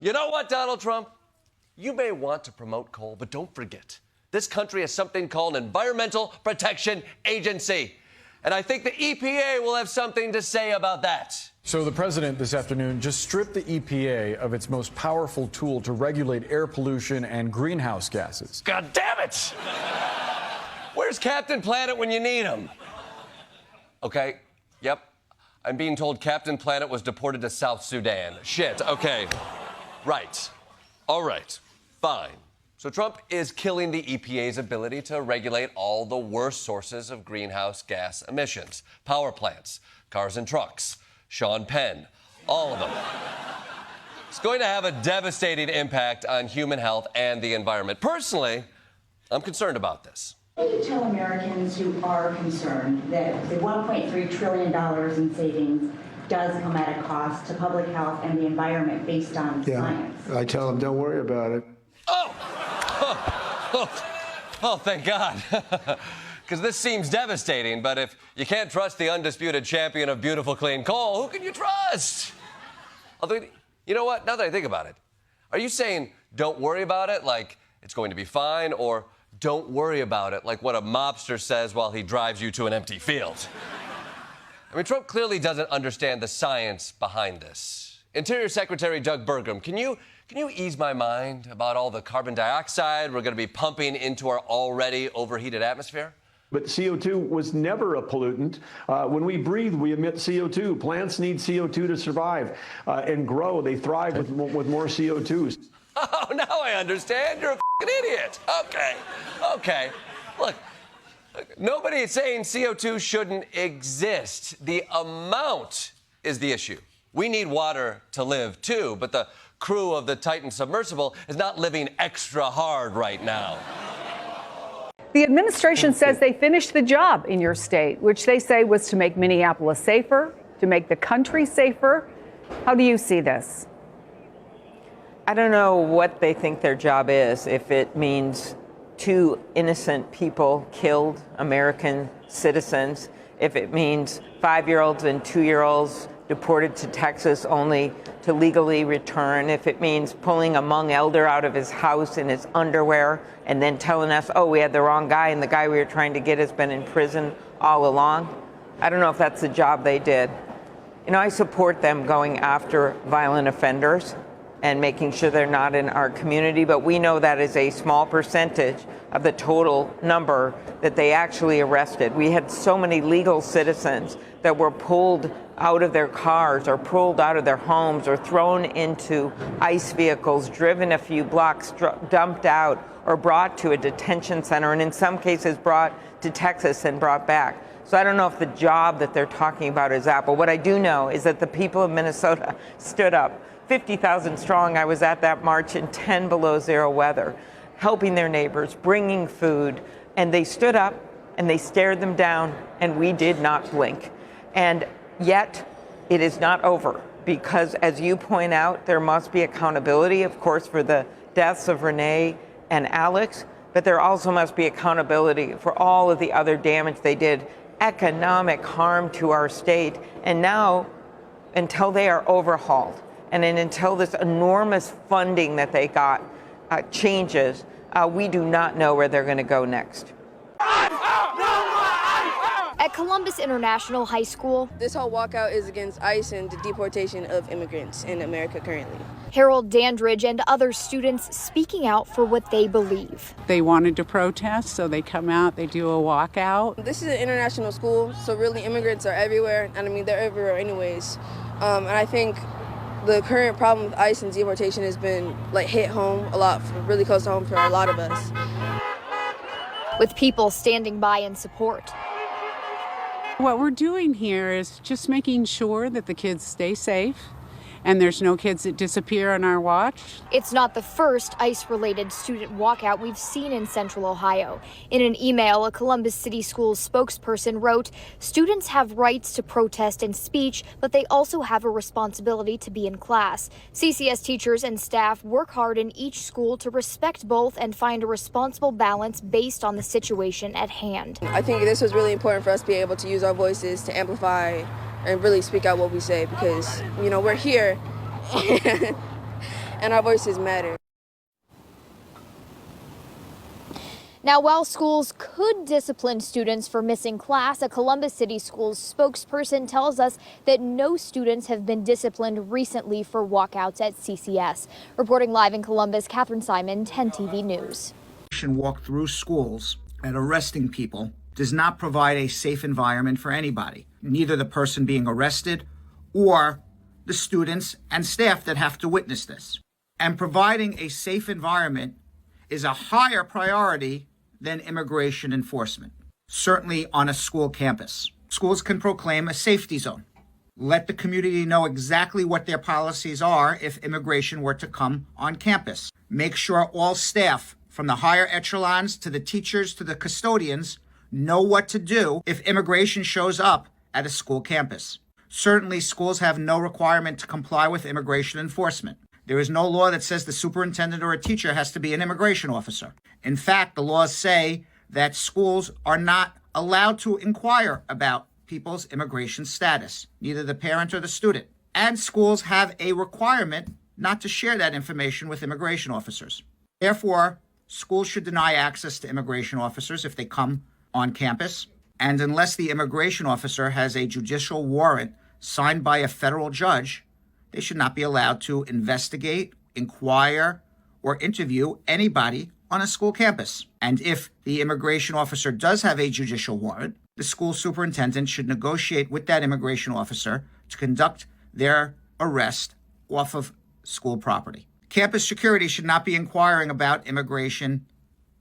You know what, Donald Trump? You may want to promote coal, but don't forget, this country has something called an Environmental Protection Agency. And I think the EPA will have something to say about that. So the president this afternoon just stripped the EPA of its most powerful tool to regulate air pollution and greenhouse gases. God damn it! Where's Captain Planet when you need him? Okay, yep. I'm being told Captain Planet was deported to South Sudan. Shit, okay. Right. All right. Fine. So Trump is killing the EPA's ability to regulate all the worst sources of greenhouse gas emissions. Power plants, cars and trucks, Sean Penn, all of them. It's going to have a devastating impact on human health and the environment. Personally, I'm concerned about this. How do you tell Americans who are concerned that the $1.3 trillion in savings does come at a cost to public health and the environment based on science? I tell them, don't worry about it. Oh, thank God. Because this seems devastating, but if you can't trust the undisputed champion of beautiful, clean coal, who can you trust? Although, you know what? Now that I think about it, are you saying don't worry about it like it's going to be fine, or don't worry about it like what a mobster says while he drives you to an empty field? I mean, Trump clearly doesn't understand the science behind this. Interior Secretary Doug Burgum, can you ease my mind about all the carbon dioxide we're going to be pumping into our already overheated atmosphere? But CO2 was never a pollutant. When we breathe, we emit CO2. Plants need CO2 to survive and grow. They thrive with more CO2s. Oh, now I understand. You're a f***ing idiot. Okay. Look, nobody is saying CO2 shouldn't exist. The amount is the issue. We need water to live, too, but the crew of the Titan submersible is not living extra hard right now. The administration says they finished the job in your state, which they say was to make Minneapolis safer, to make the country safer. How do you see this? I don't know what they think their job is, if it means 2 innocent people killed, American citizens, if it means 5-year-olds and 2-year-olds deported to Texas only to legally return, if it means pulling a Hmong elder out of his house in his underwear and then telling us, oh, we had the wrong guy and the guy we were trying to get has been in prison all along. I don't know if that's the job they did. You know, I support them going after violent offenders and making sure they're not in our community, but we know that is a small percentage of the total number that they actually arrested. We had so many legal citizens that were pulled out of their cars or pulled out of their homes or thrown into ICE vehicles, driven a few blocks, dumped out, or brought to a detention center, and in some cases brought to Texas and brought back. So I don't know if the job that they're talking about is that, but what I do know is that the people of Minnesota stood up, 50,000 strong. I was at that march in 10 below zero weather, helping their neighbors, bringing food, and they stood up and they stared them down, and we did not blink. And yet, it is not over, because as you point out, there must be accountability, of course, for the deaths of Renee and Alex, but there also must be accountability for all of the other damage they did, economic harm to our state. And now, until they are overhauled, and then until this enormous funding that they got changes, we do not know where they're going to go next. At Columbus International High School, this whole walkout is against ICE and the deportation of immigrants in America currently. Harold Dandridge and other students speaking out for what they believe. They wanted to protest, so they come out, they do a walkout. This is an international school, so really immigrants are everywhere, and I mean, they're everywhere anyways. And I think the current problem with ICE and deportation has been hit home a lot, really close to home for a lot of us. With people standing by in support. What we're doing here is just making sure that the kids stay safe and there's no kids that disappear on our watch. It's not the first ICE-related student walkout we've seen in Central Ohio. In an email, a Columbus City Schools spokesperson wrote, "Students have rights to protest and speech, but they also have a responsibility to be in class. CCS teachers and staff work hard in each school to respect both and find a responsible balance based on the situation at hand." I think this was really important for us to be able to use our voices to amplify and really speak out what we say, because, you know, we're here and our voices matter. Now, while schools could discipline students for missing class, a Columbus City Schools spokesperson tells us that no students have been disciplined recently for walkouts at CCS. Reporting live in Columbus, Catherine Simon, 10 TV News. Walk through schools and arresting people does not provide a safe environment for anybody, neither the person being arrested or the students and staff that have to witness this. And providing a safe environment is a higher priority than immigration enforcement, certainly on a school campus. Schools can proclaim a safety zone. Let the community know exactly what their policies are if immigration were to come on campus. Make sure all staff, from the higher echelons to the teachers to the custodians, know what to do if immigration shows up at a school campus. Certainly, schools have no requirement to comply with immigration enforcement. There is no law that says the superintendent or a teacher has to be an immigration officer. In fact, the laws say that schools are not allowed to inquire about people's immigration status, neither the parent or the student. And schools have a requirement not to share that information with immigration officers. Therefore, schools should deny access to immigration officers if they come on campus. And unless the immigration officer has a judicial warrant signed by a federal judge, they should not be allowed to investigate, inquire, or interview anybody on a school campus. And if the immigration officer does have a judicial warrant, the school superintendent should negotiate with that immigration officer to conduct their arrest off of school property. Campus security should not be inquiring about immigration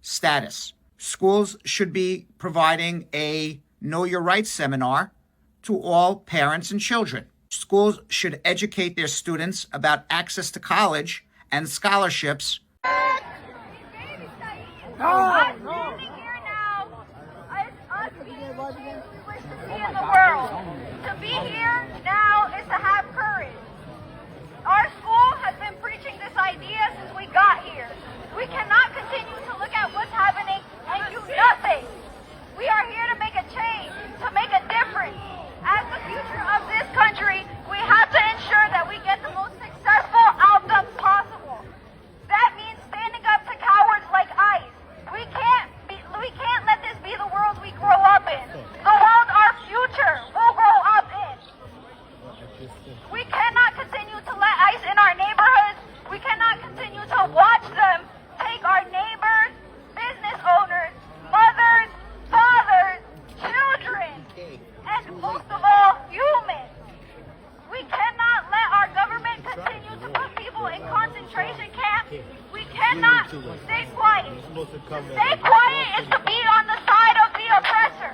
status. Schools should be providing a Know Your Rights seminar to all parents and children. Schools should educate their students about access to college and scholarships. I'm standing here now as us being the wish to see in the world. To be here now is to have courage. Our school has been preaching this idea since we got here. We cannot continue to look at what's happening and do nothing. We are here to make a change, to make a difference. As the future of this country, we have to ensure that we get the most successful outcomes possible. That means standing up to cowards like ICE. We can't let this be the world we grow up in. The world our future will grow up in. We cannot continue to let ICE in our neighborhoods. We cannot continue to watch them take our neighbors, business owners, mothers, fathers, children, and most of all, humans. We cannot let our government continue to put people in concentration camps. We cannot stay quiet. To stay quiet is to be on the side of the oppressor.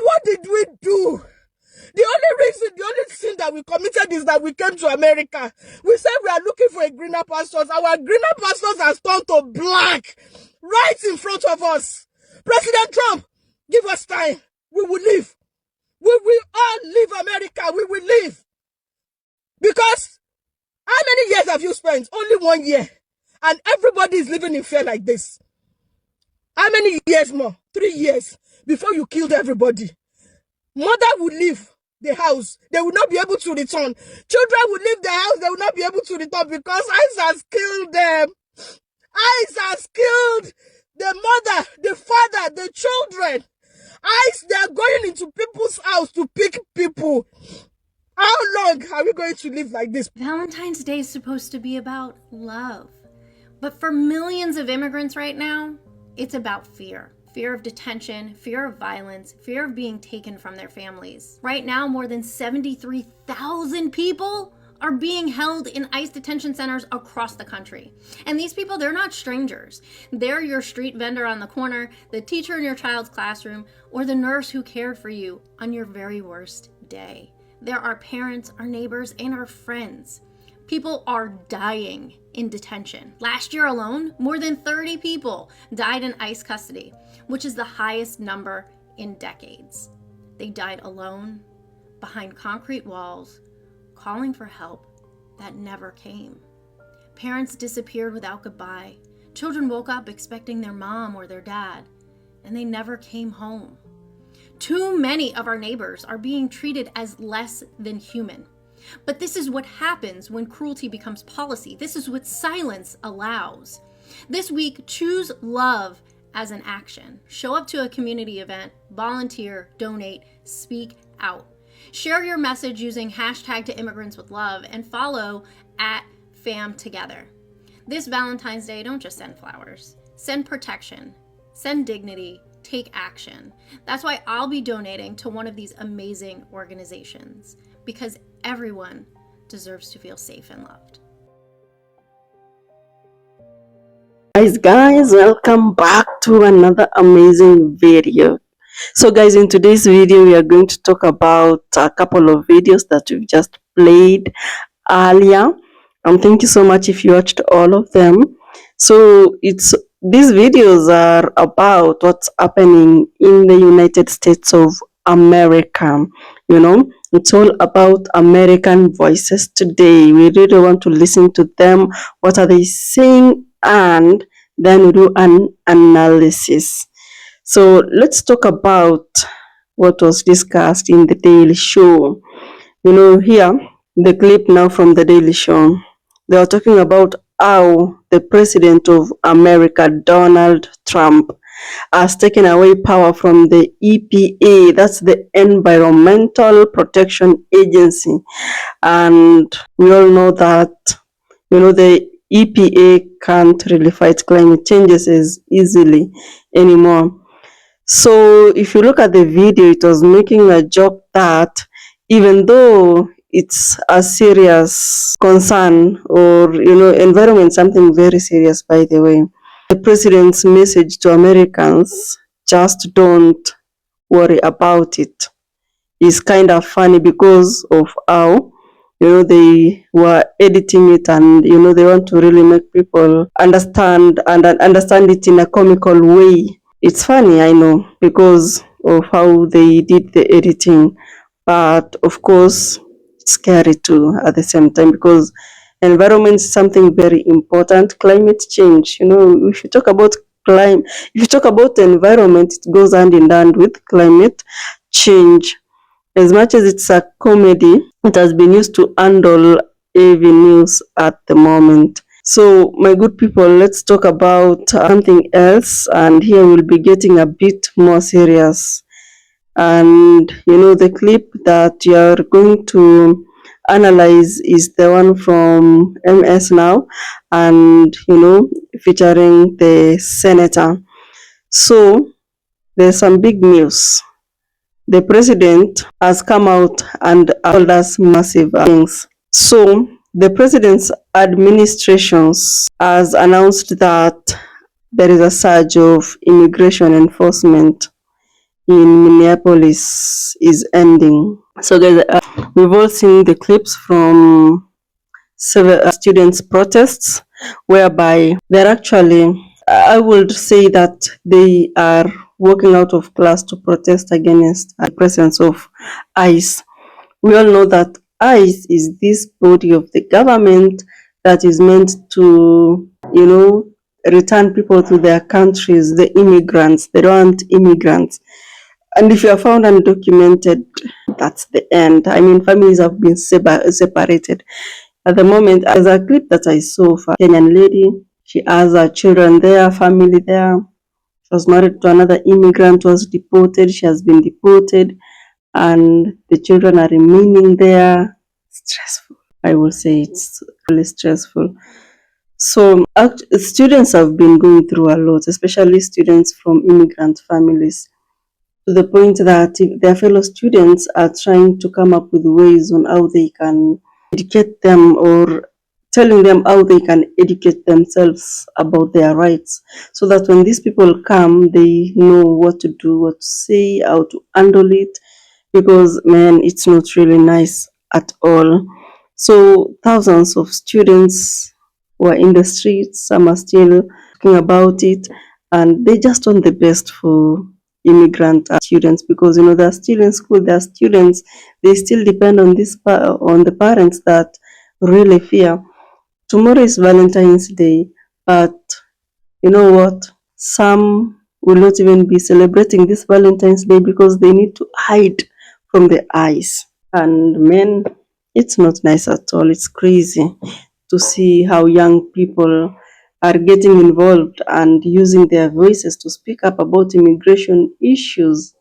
What did we do? The only sin that we committed is that we came to America. We said we are looking for a greener pastures. Our greener pastures has turned to black right in front of us. President Trump, give us time. We will leave. We will all leave America. We will leave. Because how many years have you spent? Only 1 year. And everybody is living in fear like this. How many years more? 3 years before you killed everybody. Mother will leave the house. They will not be able to return. Children will leave the house. They will not be able to return because ICE has killed them. ICE has killed the mother, the father, the children. ICE, they are going into people's house to pick people. How long are we going to live like this? Valentine's Day is supposed to be about love. But for millions of immigrants right now, it's about fear. Fear of detention, fear of violence, fear of being taken from their families. Right now, more than 73,000 people are being held in ICE detention centers across the country. And these people, they're not strangers. They're your street vendor on the corner, the teacher in your child's classroom, or the nurse who cared for you on your very worst day. There are parents, our neighbors, and our friends. People are dying in detention. Last year alone, more than 30 people died in ICE custody, which is the highest number in decades. They died alone, behind concrete walls, calling for help that never came. Parents disappeared without goodbye. Children woke up expecting their mom or their dad, and they never came home. Too many of our neighbors are being treated as less than human. But this is what happens when cruelty becomes policy. This is what silence allows. This week, choose love as an action. Show up to a community event, volunteer, donate, speak out. Share your message using hashtag to immigrants with love and follow at @FamTogether. This Valentine's Day, don't just send flowers. Send protection, send dignity, take action. That's why I'll be donating to one of these amazing organizations, because everyone deserves to feel safe and loved. Guys, welcome back to another amazing video. So guys, in today's video we are going to talk about a couple of videos that we've just played earlier. Thank you so much if you watched all of them. So these videos are about what's happening in the United States of America. You know, it's all about American voices today. We really want to listen to them. What are they saying? And then we do an analysis. So let's talk about what was discussed in the Daily Show. You know, here, the clip now from the Daily Show. They are talking about how the president of America, Donald Trump, has taken away power from the EPA. That's the Environmental Protection Agency. And we all know that, you know, the EPA can't really fight climate changes as easily anymore. So if you look at the video, it was making a joke that even though it's a serious concern, or, you know, environment, something very serious, by the way, the president's message to Americans, just don't worry about it, is kind of funny because of how, you know, they were editing it, and, you know, they want to really make people understand and understand it in a comical way. It's funny, I know, because of how they did the editing, but of course it's scary too at the same time, because environment is something very important. Climate change, you know, if you talk about if you talk about the environment, it goes hand in hand with climate change. As much as it's a comedy, it has been used to handle heavy news at the moment. So, my good people, let's talk about something else, and here we'll be getting a bit more serious. And, you know, the clip that you're going to analyze is the one from MS Now, and, you know, featuring the senator. So, there's some big news. The president has come out and told us massive things. So, the president's administrations has announced that there is a surge of immigration enforcement in Minneapolis is ending. So guys, we've all seen the clips from several students' protests, whereby they're actually, I would say that they are walking out of class to protest against the presence of ICE. We all know that ICE is this body of the government that is meant to, you know, return people to their countries, the immigrants. They don't want immigrants. And if you are found undocumented, that's the end. I mean, families have been separated. At the moment, there's a clip that I saw of a Kenyan lady. She has her children there, family there. She was married to another immigrant who was deported. She has been deported, and the children are remaining there. Stressful. I will say it's really stressful. So students have been going through a lot, especially students from immigrant families, to the point that their fellow students are trying to come up with ways on how they can educate them, or telling them how they can educate themselves about their rights, so that when these people come, they know what to do, what to say, how to handle it, because, man, it's not really nice at all. So thousands of students were in the streets. Some are still talking about it, and they just want the best for immigrant students, because, you know, they're still in school, they're students, they still depend on on the parents that really fear. Tomorrow is Valentine's Day, but you know what? Some will not even be celebrating this Valentine's Day because they need to hide from the eyes. And men, it's not nice at all. It's crazy to see how young people are getting involved and using their voices to speak up about immigration issues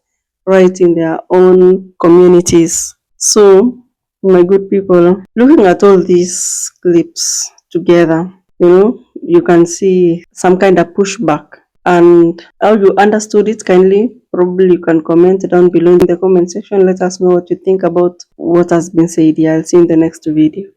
right in their own communities. So, my good people, looking at all these clips together, you can see some kind of pushback. And how you understood it, kindly, probably you can comment down below in the comment section. Let us know what you think about what has been said here. I'll see you in the next video.